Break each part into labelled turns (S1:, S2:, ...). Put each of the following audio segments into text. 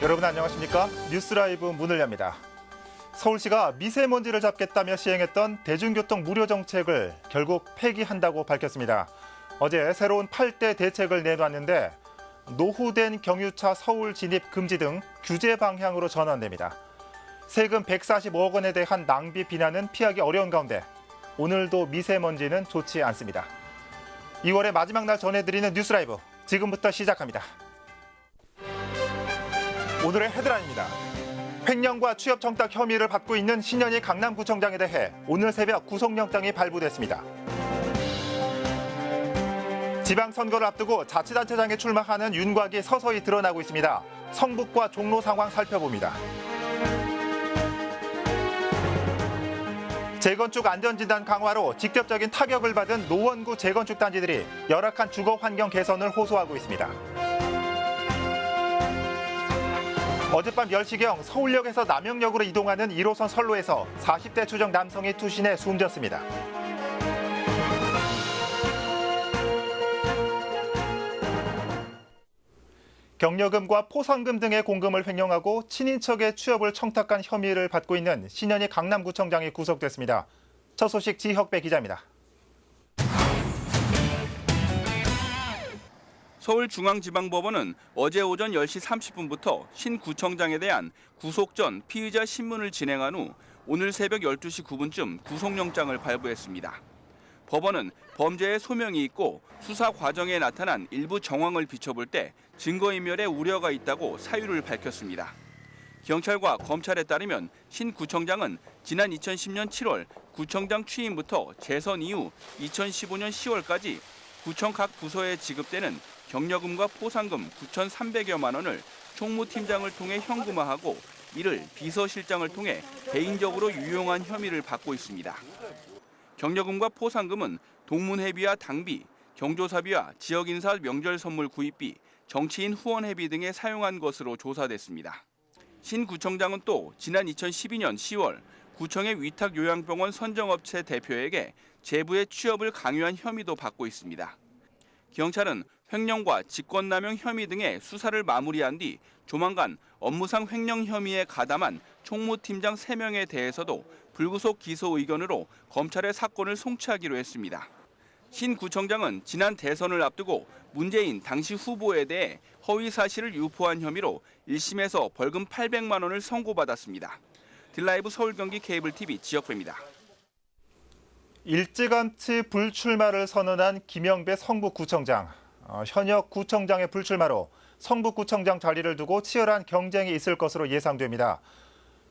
S1: 여러분 안녕하십니까? 뉴스라이브 문을 엽니다. 서울시가 미세먼지를 잡겠다며 시행했던 대중교통 무료 정책을 결국 폐기한다고 밝혔습니다. 어제 새로운 8대 대책을 내놨는데 노후된 경유차 서울 진입 금지 등 규제 방향으로 전환됩니다. 세금 145억 원에 대한 낭비 비난은 피하기 어려운 가운데 오늘도 미세먼지는 좋지 않습니다. 2월의 마지막 날 전해드리는 뉴스라이브 지금부터 시작합니다. 오늘의 헤드라인입니다. 횡령과 취업 청탁 혐의를 받고 있는 신현희 강남구청장에 대해 오늘 새벽 구속영장이 발부됐습니다. 지방선거를 앞두고 자치단체장에 출마하는 윤곽이 서서히 드러나고 있습니다. 성북과 종로 상황 살펴봅니다. 재건축 안전진단 강화로 직접적인 타격을 받은 노원구 재건축 단지들이 열악한 주거 환경 개선을 호소하고 있습니다. 어젯밤 10시경 서울역에서 남영역으로 이동하는 1호선 선로에서 40대 추정 남성이 투신해 숨졌습니다. 경력금과 포상금 등의 공금을 횡령하고 친인척의 취업을 청탁한 혐의를 받고 있는 신현희 강남구청장이 구속됐습니다. 첫 소식 지혁배 기자입니다.
S2: 서울중앙지방법원은 어제 오전 10시 30분부터 신 구청장에 대한 구속 전 피의자 신문을 진행한 후 오늘 새벽 12시 9분쯤 구속영장을 발부했습니다. 법원은 범죄의 소명이 있고 수사 과정에 나타난 일부 정황을 비춰볼 때 증거인멸의 우려가 있다고 사유를 밝혔습니다. 경찰과 검찰에 따르면 신 구청장은 지난 2010년 7월 구청장 취임부터 재선 이후 2015년 10월까지 구청 각 부서에 지급되는 경력금과 포상금 9,300여만 원을 총무팀장을 통해 현금화하고 이를 비서실장을 통해 개인적으로 유용한 혐의를 받고 있습니다. 경력금과 포상금은 동문회비와 당비, 경조사비와 지역인사 명절 선물 구입비, 정치인 후원회비 등에 사용한 것으로 조사됐습니다. 신 구청장은 또 지난 2012년 10월 구청의 위탁요양병원 선정업체 대표에게 제부의 취업을 강요한 혐의도 받고 있습니다. 경찰은 횡령과 직권남용 혐의 등의 수사를 마무리한 뒤 조만간 업무상 횡령 혐의에 가담한 총무팀장 3명에 대해서도 불구속 기소 의견으로 검찰에 사건을 송치하기로 했습니다. 신 구청장은 지난 대선을 앞두고 문재인 당시 후보에 대해 허위 사실을 유포한 혐의로 1심에서 벌금 800만 원을 선고받았습니다. 딜라이브 서울 경기 케이블 TV 지역배입니다.
S1: 일찌감치 불출마를 선언한 김영배 성북구청장. 현역 구청장의 불출마로 성북구청장 자리를 두고 치열한 경쟁이 있을 것으로 예상됩니다.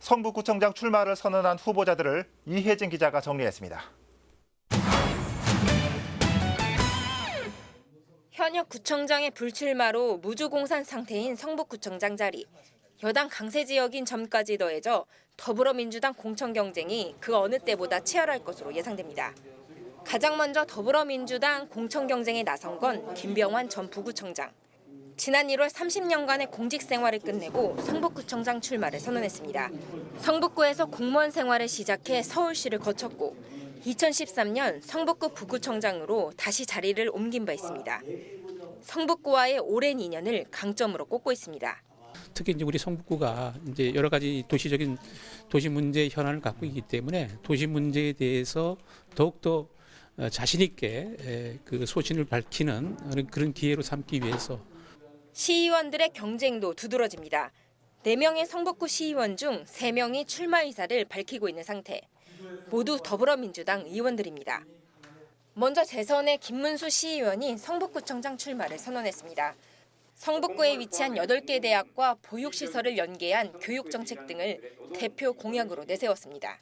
S1: 성북구청장 출마를 선언한 후보자들을 이혜진 기자가 정리했습니다.
S3: 현역 구청장의 불출마로 무주공산 상태인 성북구청장 자리. 여당 강세 지역인 점까지 더해져 더불어민주당 공천 경쟁이 그 어느 때보다 치열할 것으로 예상됩니다. 가장 먼저 더불어민주당 공천 경쟁에 나선 건 김병환 전 부구청장. 지난 1월 30년간의 공직 생활을 끝내고 성북구청장 출마를 선언했습니다. 성북구에서 공무원 생활을 시작해 서울시를 거쳤고 2013년 성북구 부구청장으로 다시 자리를 옮긴 바 있습니다. 성북구와의 오랜 인연을 강점으로 꼽고 있습니다.
S4: 특히 이제 우리 성북구가 이제 여러 가지 도시적인 도시 문제 현안을 갖고 있기 때문에 도시 문제에 대해서 더욱더 자신 있게 그 소신을 밝히는 그런 기회로 삼기 위해서
S3: 시의원들의 경쟁도 두드러집니다. 4명의 성북구 시의원 중 3명이 출마 의사를 밝히고 있는 상태. 모두 더불어민주당 의원들입니다. 먼저 재선의 김문수 시의원이 성북구청장 출마를 선언했습니다. 성북구에 위치한 8개 대학과 보육시설을 연계한 교육정책 등을 대표 공약으로 내세웠습니다.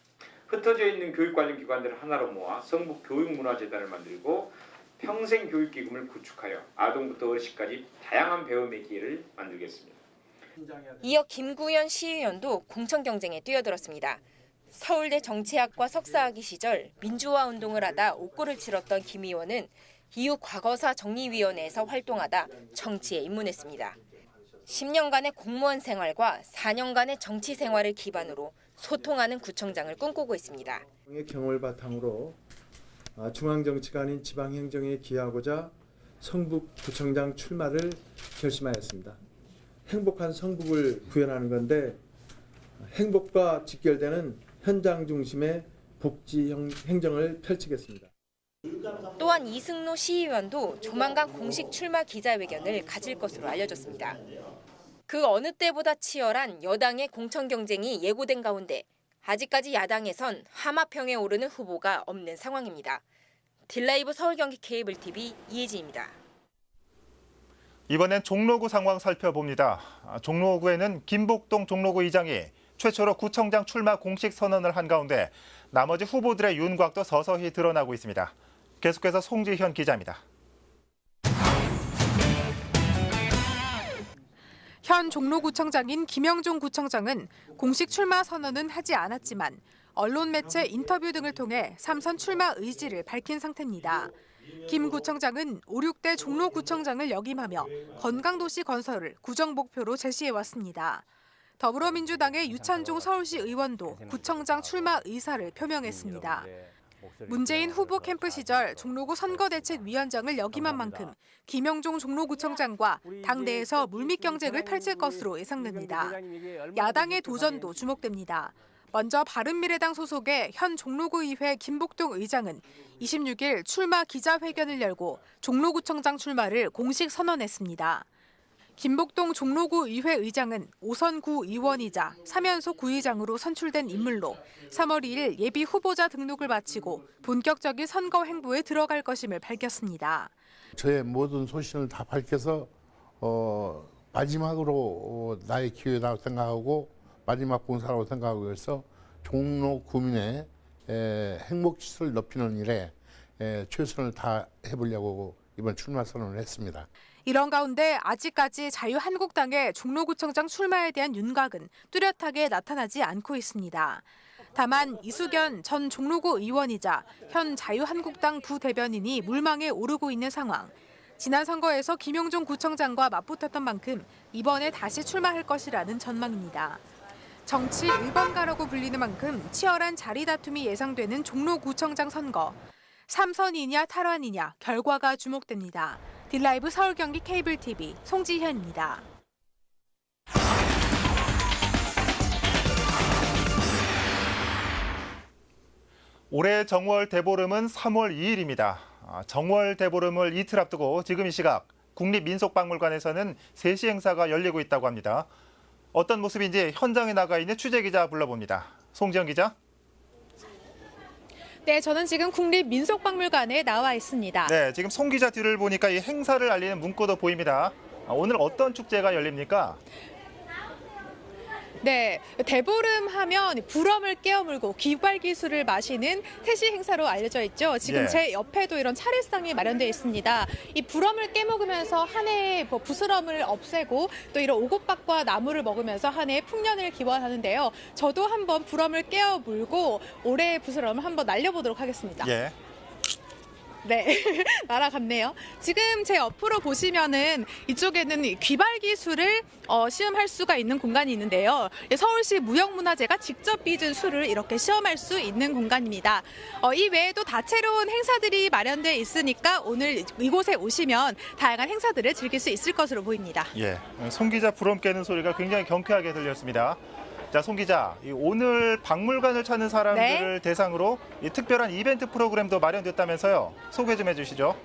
S5: 흩어져 있는 교육 관련 기관들을 하나로 모아 성북교육문화재단을 만들고 평생교육기금을 구축하여 아동부터 어르신까지 다양한 배움의 기회를 만들겠습니다.
S3: 이어 김구현 시의원도 공천 경쟁에 뛰어들었습니다. 서울대 정치학과 석사학위 시절 민주화 운동을 하다 옥고를 치렀던 김 의원은 이후 과거사 정리위원회에서 활동하다 정치에 입문했습니다. 10년간의 공무원 생활과 4년간의 정치 생활을 기반으로 소통하는 구청장을 꿈꾸고 있습니다.
S6: 경험을 바탕으로 중앙정치가 아닌 지방행정에 기여하고자 성북구청장 출마를 결심하였습니다. 행복한 성북을 구현하는 건데 행복과 직결되는 현장 중심의 복지 행정을 펼치겠습니다.
S3: 또한 이승로 시의원도 조만간 공식 출마 기자회견을 가질 것으로 알려졌습니다. 그 어느 때보다 치열한 여당의 공천 경쟁이 예고된 가운데 아직까지 야당에선 하마평에 오르는 후보가 없는 상황입니다. 딜라이브 서울 경기 케이블 TV 이혜진입니다.
S1: 이번엔 종로구 상황 살펴봅니다. 종로구에는 김복동 종로구 의장이 최초로 구청장 출마 공식 선언을 한 가운데 나머지 후보들의 윤곽도 서서히 드러나고 있습니다. 계속해서 송지현 기자입니다.
S7: 현 종로구청장인 김영종 구청장은 공식 출마 선언은 하지 않았지만 언론 매체 인터뷰 등을 통해 3선 출마 의지를 밝힌 상태입니다. 김 구청장은 5, 6대 종로구청장을 역임하며 건강도시 건설을 구정 목표로 제시해왔습니다. 더불어민주당의 유찬종 서울시 의원도 구청장 출마 의사를 표명했습니다. 문재인 후보 캠프 시절 종로구 선거대책위원장을 역임한 만큼 김영종 종로구청장과 당내에서 물밑 경쟁을 펼칠 것으로 예상됩니다. 야당의 도전도 주목됩니다. 먼저 바른미래당 소속의 현 종로구의회 김복동 의장은 26일 출마 기자회견을 열고 종로구청장 출마를 공식 선언했습니다. 김복동 종로구 의회 의장은 5선 구의원이자 3연속 구의장으로 선출된 인물로 3월 2일 예비 후보자 등록을 마치고 본격적인 선거 행보에 들어갈 것임을 밝혔습니다.
S8: 저의 모든 소신을 다 밝혀서 마지막으로 나의 기회라고 생각하고 마지막 봉사라고 생각하고 해서 종로 구민의 행복지수를 높이는 일에 최선을 다해보려고 이번 출마 선언을 했습니다.
S7: 이런 가운데 아직까지 자유한국당의 종로구청장 출마에 대한 윤곽은 뚜렷하게 나타나지 않고 있습니다. 다만 이수견 전 종로구 의원이자 현 자유한국당 부대변인이 물망에 오르고 있는 상황. 지난 선거에서 김영종 구청장과 맞붙었던 만큼 이번에 다시 출마할 것이라는 전망입니다. 정치 1번가라고 불리는 만큼 치열한 자리 다툼이 예상되는 종로구청장 선거. 3선이냐 탈환이냐 결과가 주목됩니다. 딜라이브 서울 경기 케이블 TV 송지현입니다.
S1: 올해 정월 대보름은 3월 2일입니다. 정월 대보름을 이틀 앞두고 지금 이 시각 국립민속박물관에서는 세시 행사가 열리고 있다고 합니다. 어떤 모습인지 현장에 나가 있는 취재기자 불러봅니다. 송지현 기자.
S7: 네, 저는 지금 국립민속박물관에 나와 있습니다.
S1: 네, 지금 송 기자 뒤를 보니까 이 행사를 알리는 문구도 보입니다. 오늘 어떤 축제가 열립니까?
S7: 네, 대보름 하면 불엄을 깨어물고 귀발기술을 마시는 태시 행사로 알려져 있죠. 지금
S1: 예.
S7: 제 옆에도 이런 차례상이 마련되어 있습니다. 이 불엄을 깨먹으면서 한 해의 부스럼을 없애고 또 이런 오곡밥과 나물을 먹으면서 한 해의 풍년을 기원하는데요. 저도 한번 불엄을 깨어물고 올해의 부스럼을 한번 날려보도록 하겠습니다.
S1: 예.
S7: 네, 날아갔네요. 지금 제 옆으로 보시면은 이쪽에는 귀발 기술을 시험할 수가 있는 공간이 있는데요. 서울시 무형문화재가 직접 빚은 수를 이렇게 시험할 수 있는 공간입니다. 이 외에도 다채로운 행사들이 마련되어 있으니까 오늘 이곳에 오시면 다양한 행사들을 즐길 수 있을 것으로 보입니다.
S1: 예. 송 기자 부럼 깨는 소리가 굉장히 경쾌하게 들렸습니다. 자, 송 기자, 오늘 박물관을 찾는 사람들을 대상으로 이 특별한 이벤트 프로그램도 마련됐다면서요. 소개 좀 해주시죠.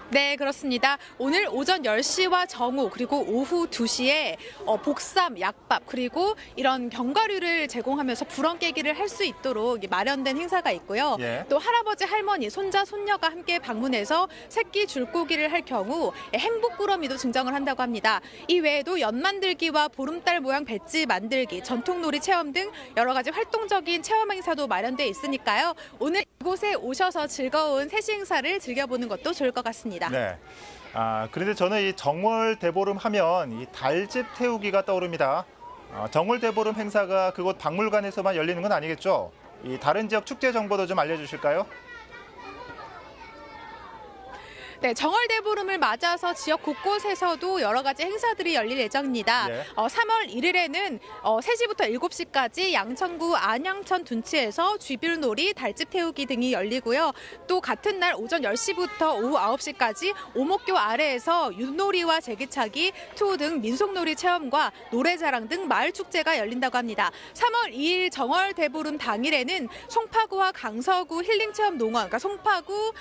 S7: 네, 그렇습니다. 오늘 오전 10시와 정오 그리고 오후 2시에 복삼, 약밥 그리고 이런 견과류를 제공하면서 불엄 깨기를 할 수 있도록 마련된 행사가 있고요.
S1: 예.
S7: 또 할아버지, 할머니, 손자, 손녀가 함께 방문해서 새끼 줄고기를 할 경우 행복불엄이도 증정을 한다고 합니다. 이 외에도 연 만들기와 보름달 모양 배지 만들기, 전통놀이 체험 등 여러 가지 활동적인 체험 행사도 마련돼 있으니까요. 오늘 이곳에 오셔서 즐거운 세시 행사를 즐겨보는 것도 좋을 것 같습니다.
S1: 네. 그런데 저는 이 정월 대보름 하면 이 달집 태우기가 떠오릅니다. 정월 대보름 행사가 그곳 박물관에서만 열리는 건 아니겠죠? 이 다른 지역 축제 정보도 좀 알려주실까요?
S7: 네, 정월대보름을 맞아서 지역 곳곳에서도 여러 가지 행사들이 열릴 예정입니다.
S1: 예.
S7: 3월 1일에는 3시부터 7시까지 양천구 안양천 둔치에서 쥐불놀이, 달집 태우기 등이 열리고요. 또 같은 날 오전 10시부터 오후 9시까지 오목교 아래에서 윷놀이와 제기차기, 투 등 민속놀이 체험과 노래자랑 등 마을 축제가 열린다고 합니다. 3월 2일 정월대보름 당일에는 송파구와 강서구 힐링체험농원, 그러니까 송파구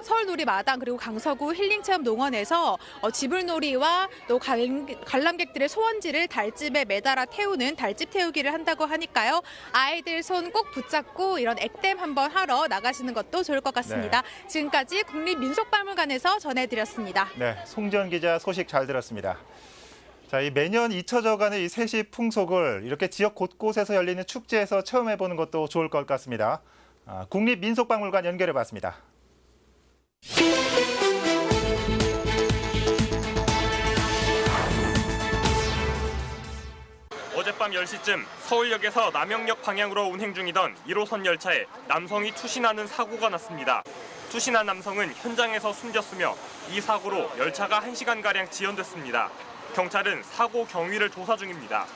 S7: 서울놀이마당 그리고 강서구 힐링체험농원에서 지불놀이와 또 관람객들의 소원지를 달집에 매달아 태우는 달집 태우기를 한다고 하니까요. 아이들 손 꼭 붙잡고 이런 액땜 한번 하러 나가시는 것도 좋을 것 같습니다. 지금까지 국립민속박물관에서 전해드렸습니다.
S1: 네, 송지연 기자 소식 잘 들었습니다. 자, 이 매년 잊혀져가는 이 세시 풍속을 이렇게 지역 곳곳에서 열리는 축제에서 체험해보는 것도 좋을 것 같습니다. 국립민속박물관 연결해봤습니다.
S9: 어젯밤 10시쯤 서울역에서 남영역 방향으로 운행 중이던 1호선 열차에 남성이 투신하는 사고가 났습니다. 투신한 남성은 현장에서 숨졌으며 이 사고로 열차가 1시간가량 지연됐습니다. 경찰은 사고 경위를 조사 중입니다.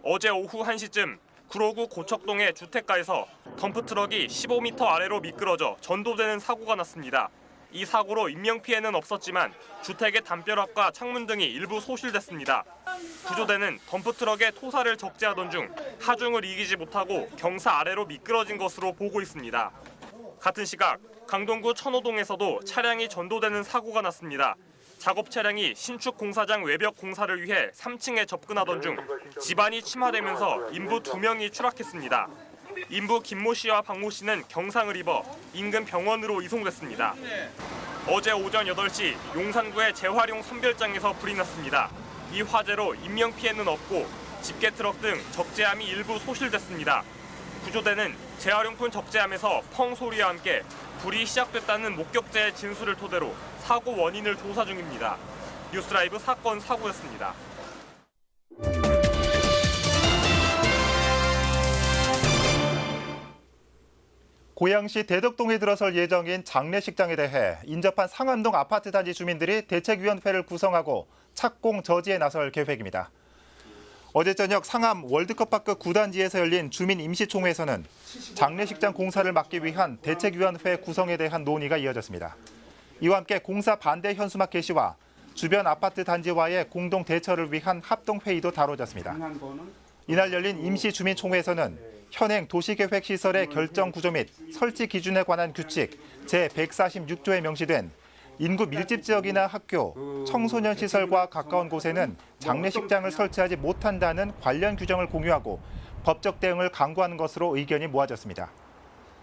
S9: 어제 오후 1시쯤 구로구 고척동의 주택가에서 덤프트럭이 15m 아래로 미끄러져 전도되는 사고가 났습니다. 이 사고로 인명피해는 없었지만 주택의 담벼락과 창문 등이 일부 소실됐습니다. 구조대는 덤프트럭의 토사를 적재하던 중 하중을 이기지 못하고 경사 아래로 미끄러진 것으로 보고 있습니다. 같은 시각 강동구 천호동에서도 차량이 전도되는 사고가 났습니다. 작업 차량이 신축 공사장 외벽 공사를 위해 3층에 접근하던 중 집안이 침하되면서 인부 2명이 추락했습니다. 인부 김모 씨와 박모 씨는 경상을 입어 인근 병원으로 이송됐습니다. 어제 오전 8시 용산구의 재활용 선별장에서 불이 났습니다. 이 화재로 인명피해는 없고 집게트럭 등 적재함이 일부 소실됐습니다. 구조대는 재활용품 적재함에서 펑 소리와 함께 불이 시작됐다는 목격자의 진술을 토대로 사고 원인을 조사 중입니다. 뉴스라이브 사건 사고였습니다.
S1: 고양시 대덕동에 들어설 예정인 장례식장에 대해 인접한 상암동 아파트 단지 주민들이 대책위원회를 구성하고 착공 저지에 나설 계획입니다. 어제 저녁 상암 월드컵파크 9단지에서 열린 주민 임시총회에서는 장례식장 공사를 막기 위한 대책위원회 구성에 대한 논의가 이어졌습니다. 이와 함께 공사 반대 현수막 게시와 주변 아파트 단지와의 공동 대처를 위한 합동회의도 다뤄졌습니다. 이날 열린 임시주민총회에서는 현행 도시계획시설의 결정 구조 및 설치 기준에 관한 규칙 제146조에 명시된 인구 밀집 지역이나 학교, 청소년 시설과 가까운 곳에는 장례식장을 설치하지 못한다는 관련 규정을 공유하고 법적 대응을 강구하는 것으로 의견이 모아졌습니다.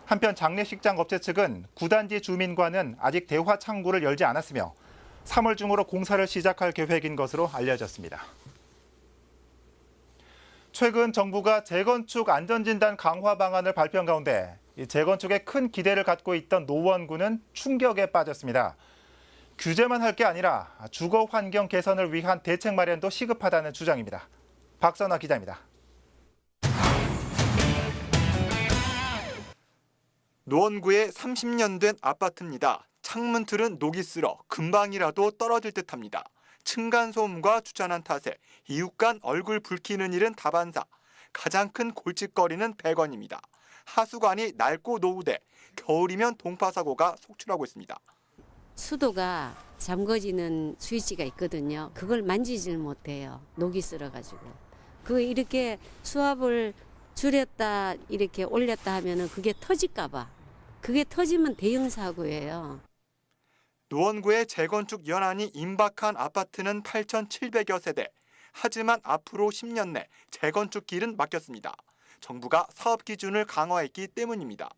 S1: 한편 장례식장 업체 측은 9단지 주민과는 아직 대화 창구를 열지 않았으며 3월 중으로 공사를 시작할 계획인 것으로 알려졌습니다. 최근 정부가 재건축 안전진단 강화 방안을 발표한 가운데 재건축에 큰 기대를 갖고 있던 노원구는 충격에 빠졌습니다. 규제만 할 게 아니라 주거 환경 개선을 위한 대책 마련도 시급하다는 주장입니다. 박선화 기자입니다.
S10: 노원구의 30년 된 아파트입니다. 창문 틀은 녹이 슬어 금방이라도 떨어질 듯합니다. 층간소음과 주차난 탓에 이웃 간 얼굴 붉히는 일은 다반사. 가장 큰 골칫거리는 배관입니다. 하수관이 낡고 노후돼 겨울이면 동파사고가 속출하고 있습니다.
S11: 수도가 잠궈지는 스위치가 있거든요. 그걸 만지질 못해요. 녹이 슬어가지고. 이렇게 수압을 줄였다 이렇게 올렸다 하면은 그게 터질까 봐. 그게 터지면 대형 사고예요.
S10: 노원구의 재건축 연한이 임박한 아파트는 8,700여 세대. 하지만 앞으로 10년 내 재건축 길은 막혔습니다. 정부가 사업 기준을 강화했기 때문입니다.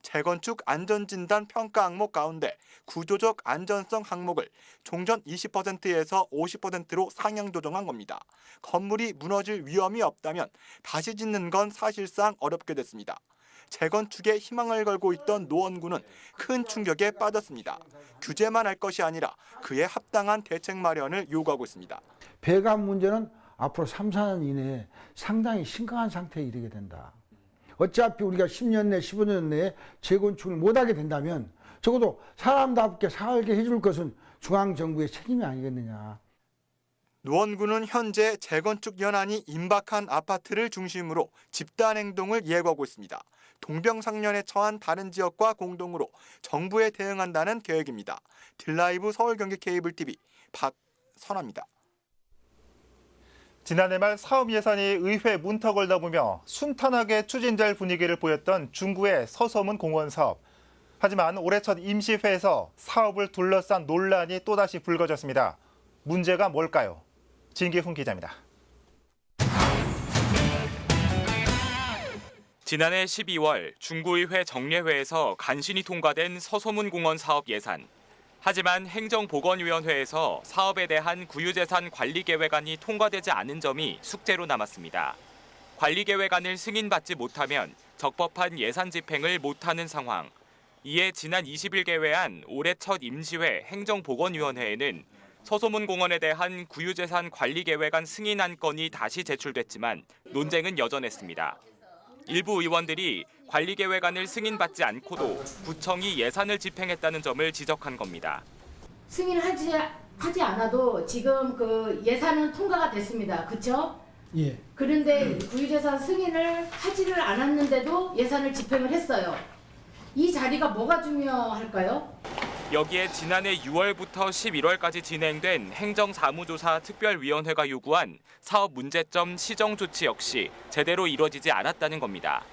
S10: 재건축 안전진단 평가 항목 가운데 구조적 안전성 항목을 종전 20%에서 50%로 상향 조정한 겁니다. 건물이 무너질 위험이 없다면 다시 짓는 건 사실상 어렵게 됐습니다. 재건축에 희망을 걸고 있던 노원구는 큰 충격에 빠졌습니다. 규제만 할 것이 아니라 그에 합당한 대책 마련을 요구하고 있습니다.
S12: 배관 문제는 앞으로 3, 4년 이내에 상당히 심각한 상태에 이르게 된다. 어차피 우리가 10년 내, 15년 내에 재건축을 못하게 된다면 적어도 사람답게 살게 해줄 것은 중앙정부의 책임이 아니겠느냐.
S10: 노원구는 현재 재건축 연한이 임박한 아파트를 중심으로 집단 행동을 예고하고 있습니다. 동병상련에 처한 다른 지역과 공동으로 정부에 대응한다는 계획입니다. 딜라이브 서울 경기 케이블 TV 박선아입니다.
S1: 지난해 말 사업 예산이 의회 문턱을 넘으며 순탄하게 추진될 분위기를 보였던 중구의 서소문 공원 사업. 하지만 올해 첫 임시회에서 사업을 둘러싼 논란이 또다시 불거졌습니다. 문제가 뭘까요? 진기훈 기자입니다.
S9: 지난해 12월 중구의회 정례회에서 간신히 통과된 서소문 공원 사업 예산. 하지만 행정보건위원회에서 사업에 대한 구유재산 관리계획안이 통과되지 않은 점이 숙제로 남았습니다. 관리계획안을 승인받지 못하면 적법한 예산 집행을 못하는 상황. 이에 지난 20일 개회한 올해 첫 임시회 행정보건위원회에는 서소문 공원에 대한 구유재산 관리계획안 승인 안건이 다시 제출됐지만 논쟁은 여전했습니다. 일부 의원들이 관리계획안을 승인받지 않고도 구청이 예산을 집행했다는 점을 지적한 겁니다.
S13: 승인하지 않아도 지금 그 예산은 통과가 됐습니다. 그렇죠?
S12: 예.
S13: 그런데 구유재산 승인을 하지를 않았는데도 예산을 집행을 했어요. 이 자리가 뭐가 중요할까요?
S9: 여기에 지난해 6월부터 11월까지 진행된 행정사무조사 특별위원회가 요구한 사업 문제점 시정 조치 역시 제대로 이루어지지 않았다는 겁니다.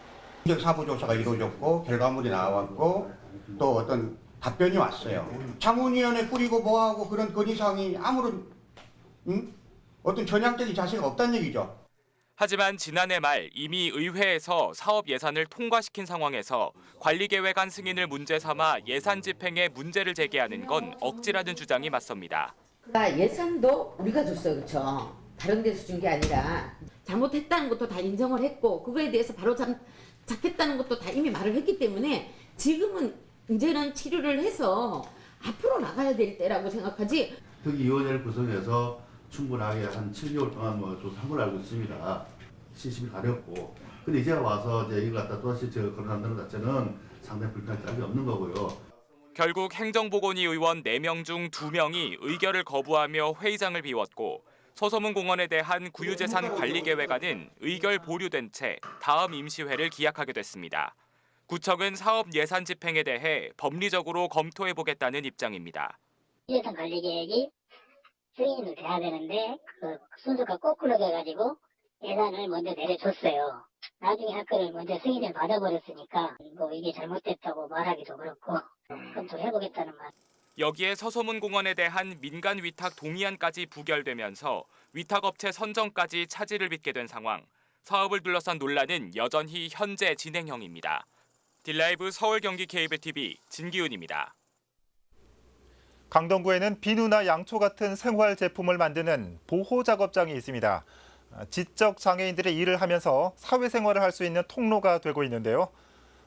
S14: 행정사무조사가 이루어졌고 결과물이 나왔고 또 어떤 답변이 왔어요. 자문위원회 꾸리고 뭐하고 그런 건의사항이 아무런 어떤 전향적인 자세가 없다는 얘기죠.
S9: 하지만 지난해 말 이미 의회에서 사업 예산을 통과시킨 상황에서 관리계획안 승인을 문제 삼아 예산 집행에 문제를 제기하는 건 억지라는 주장이 맞섭니다.
S13: 예산도 우리가 줬어요. 그렇죠? 다른 데서 준 게 아니라 잘못했다는 것도 다 인정을 했고 그거에 대해서 바로 잡겠다는 것도 다 이미 말을 했기 때문에 지금은 이제는 치료를 해서 앞으로 나가야 될 때라고 생각하지.
S15: 특위위원회를 구성해서 충분하게 한 7개월 동안 조사한 걸로 알고 있습니다. 시심이 가렸고. 근데 이제 와서 이제 이걸 갖다 또다시 거론한다는 것 자체는 상당히 불편할 점이 없는 거고요.
S9: 결국 행정보건위 의원 4명 중 2명이 의결을 거부하며 회의장을 비웠고 서소문 공원에 대한 구유재산 관리계획안은 의결 보류된 채 다음 임시회를 기약하게 됐습니다. 구청은 사업 예산 집행에 대해 법리적으로 검토해보겠다는 입장입니다.
S16: 예산 관리계획이 승인이 돼야 되는데 그 순서가 거꾸로 돼가지고 예산을 먼저 내려줬어요. 나중에 할 거를 먼저 승인을 받아버렸으니까 뭐 이게 잘못됐다고 말하기도 그렇고 검토해보겠다는 말.
S9: 여기에 서소문 공원에 대한 민간 위탁 동의안까지 부결되면서 위탁업체 선정까지 차질을 빚게 된 상황. 사업을 둘러싼 논란은 여전히 현재 진행형입니다. 딜라이브 서울 경기 케이블 TV 진기훈입니다.
S1: 강동구에는 비누나 양초 같은 생활 제품을 만드는 보호 작업장이 있습니다. 지적 장애인들의 일을 하면서 사회생활을 할 수 있는 통로가 되고 있는데요.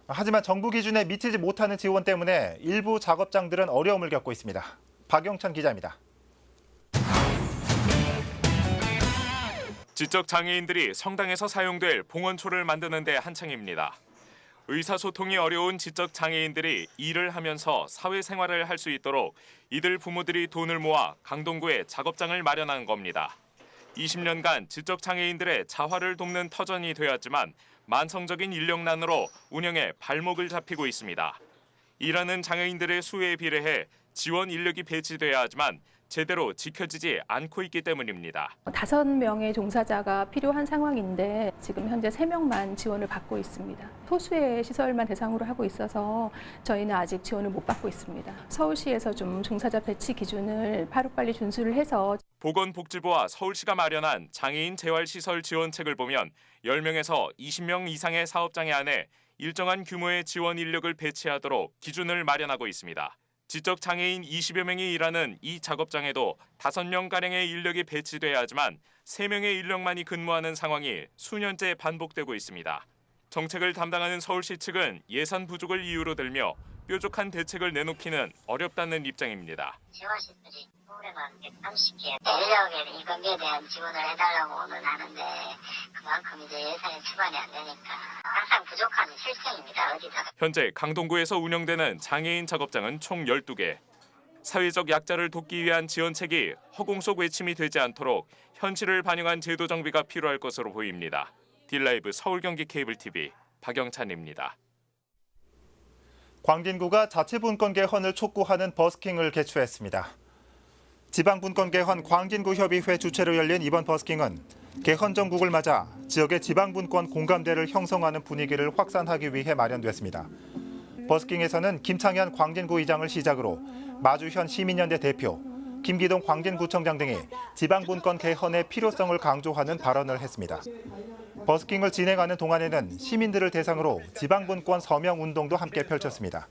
S1: 하지만 정부 기준에 미치지 못하는 지원 때문에 일부 작업장들은 어려움을 겪고 있습니다. 박영찬 기자입니다.
S9: 지적 장애인들이 성당에서 사용될 봉헌초를 만드는 데 한창입니다. 의사소통이 어려운 지적 장애인들이 일을 하면서 사회생활을 할 수 있도록 이들 부모들이 돈을 모아 강동구에 작업장을 마련한 겁니다. 20년간 지적 장애인들의 자활을 돕는 터전이 되었지만 만성적인 인력난으로 운영에 발목을 잡히고 있습니다. 일하는 장애인들의 수에 비례해 지원 인력이 배치돼야 하지만 제대로 지켜지지 않고 있기 때문입니다.
S17: 5명의 종사자가 필요한 상황인데 지금 현재 3명만 지원을 받고 있습니다. 소수의 시설만 대상으로 하고 있어서 저희는 아직 지원을 못 받고 있습니다. 서울시에서 좀 종사자 배치 기준을 하루빨리 준수를 해서
S9: 보건복지부와 서울시가 마련한 장애인 재활시설 지원책을 보면 10명에서 20명 이상의 사업장에 한해 일정한 규모의 지원 인력을 배치하도록 기준을 마련하고 있습니다. 지적 장애인 20여 명이 일하는 이 작업장에도 5명가량의 인력이 배치돼야 하지만 3명의 인력만이 근무하는 상황이 수년째 반복되고 있습니다. 정책을 담당하는 서울시 측은 예산 부족을 이유로 들며 뾰족한 대책을 내놓기는 어렵다는 입장입니다.
S16: 재활시설이 서울에만 130개 인력에 인건비에 대한 지원을 해달라고는 하는데 그만큼 이제 예산이 추반이 안 되니까 항상 부족한 실정입니다. 어디다가.
S9: 현재 강동구에서 운영되는 장애인 작업장은 총 12개. 사회적 약자를 돕기 위한 지원책이 허공 속 외침이 되지 않도록 현실을 반영한 제도 정비가 필요할 것으로 보입니다. 딜라이브 서울 경기 케이블 TV 박영찬입니다.
S1: 광진구가 자치분권 개헌을 촉구하는 버스킹을 개최했습니다. 지방분권 개헌 광진구 협의회 주최로 열린 이번 버스킹은 개헌 정국을 맞아 지역의 지방분권 공감대를 형성하는 분위기를 확산하기 위해 마련됐습니다. 버스킹에서는 김창현 광진구의장을 시작으로 마주현 시민연대 대표, 김기동 광진구청장 등이 지방분권 개헌의 필요성을 강조하는 발언을 했습니다. 버스킹을 진행하는 동안에는 시민들을 대상으로 지방분권 서명운동도 함께 펼쳤습니다.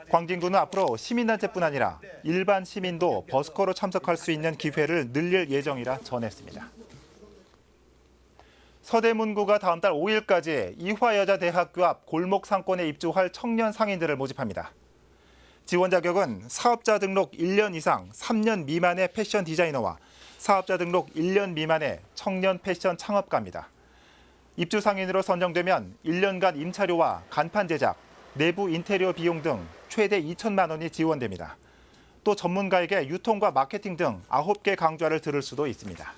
S1: 광진구는 앞으로 시민단체뿐 아니라 일반 시민도 버스커로 참석할 수 있는 기회를 늘릴 예정이라 전했습니다. 서대문구가 다음 달 5일까지 이화여자대학교 앞 골목 상권에 입주할 청년 상인들을 모집합니다. 지원 자격은 사업자 등록 1년 이상 3년 미만의 패션 디자이너와 사업자 등록 1년 미만의 청년 패션 창업가입니다. 입주 상인으로 선정되면 1년간 임차료와 간판 제작, 내부 인테리어 비용 등 최대 2천만 원이 지원됩니다. 또 전문가에게 유통과 마케팅 등 9개 강좌를 들을 수도 있습니다.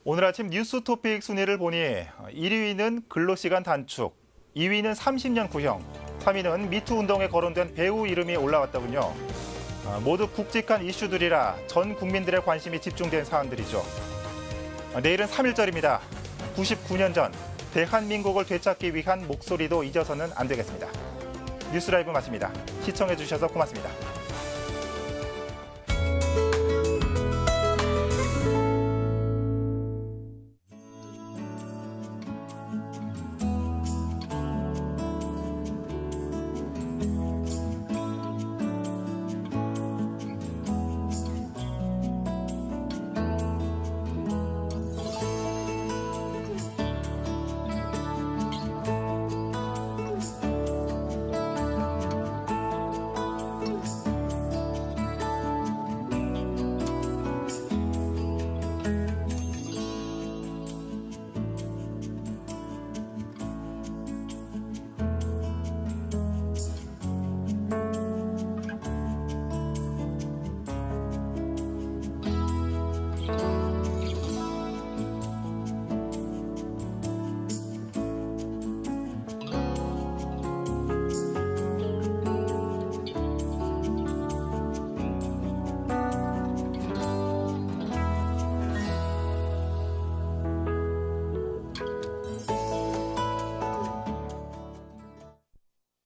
S1: 오늘 아침 뉴스 토픽 순위를 보니 1위는 근로시간 단축, 2위는 30년 구형, 3위는 미투 운동에 거론된 배우 이름이 올라왔더군요. 모두 굵직한 이슈들이라 전 국민들의 관심이 집중된 사안들이죠. 내일은 3.1절입니다. 99년 전 대한민국을 되찾기 위한 목소리도 잊어서는 안 되겠습니다. 뉴스 라이브 마칩니다. 시청해 주셔서 고맙습니다.